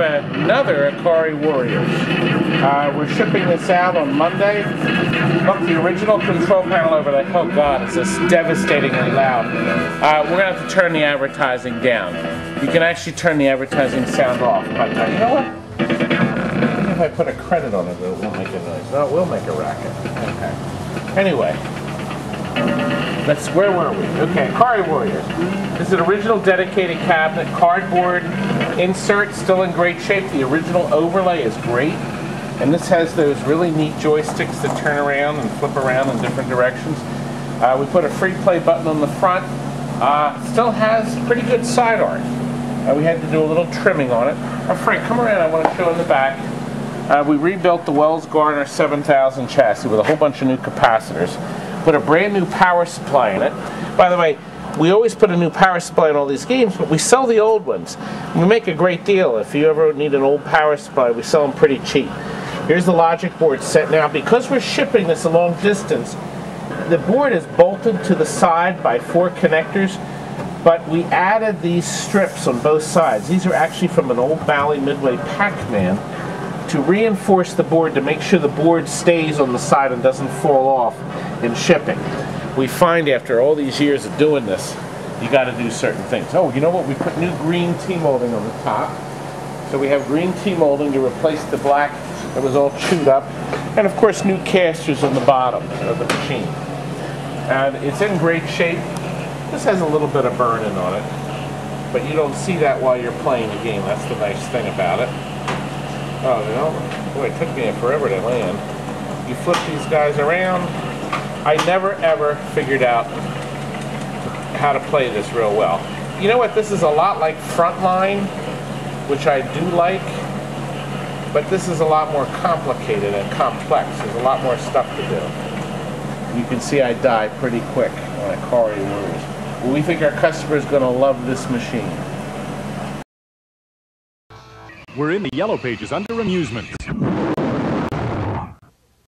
Another Ikari Warriors. We're shipping this out on Monday. Look, the original control panel over there, oh God, it's just devastatingly loud. We're going to have to turn the advertising down. You can actually turn the advertising sound off, but you know what? If I put a credit on it, it won't make a noise. No, it will make a racket. Okay. Anyway, where were we? Okay, Ikari Warriors. This is an original dedicated cabinet, cardboard insert, still in great shape. The original overlay is great. And this has those really neat joysticks that turn around and flip around in different directions. We put a free play button on the front. Still has pretty good side art. We had to do a little trimming on it. Frank, come around, I want to show in the back. We rebuilt the Wells Gardner 7000 chassis with a whole bunch of new capacitors. Put a brand new power supply in it. By the way, we always put a new power supply in all these games, but we sell the old ones. We make a great deal. If you ever need an old power supply, we sell them pretty cheap. Here's the logic board set now. Because we're shipping this a long distance, the board is bolted to the side by 4 connectors, but we added these strips on both sides. These are actually from an old Bally Midway Pac-Man to reinforce the board to make sure the board stays on the side and doesn't fall off in shipping. We find after all these years of doing this, you got to do certain things. Oh, you know what? We put new green T-molding on the top. So we have green T-molding to replace the black that was all chewed up. And of course new casters on the bottom of the machine. And it's in great shape. This has a little bit of burn-in on it. But you don't see that while you're playing the game. That's the nice thing about it. Oh, you know, boy, it took me forever to land. You flip these guys around. I never ever figured out how to play this real well. You know what? This is a lot like Frontline, which I do like, but this is a lot more complicated and complex. There's a lot more stuff to do. You can see I die pretty quick on Ikari Warriors. Well, we think our customer is going to love this machine. We're in the yellow pages under amusements.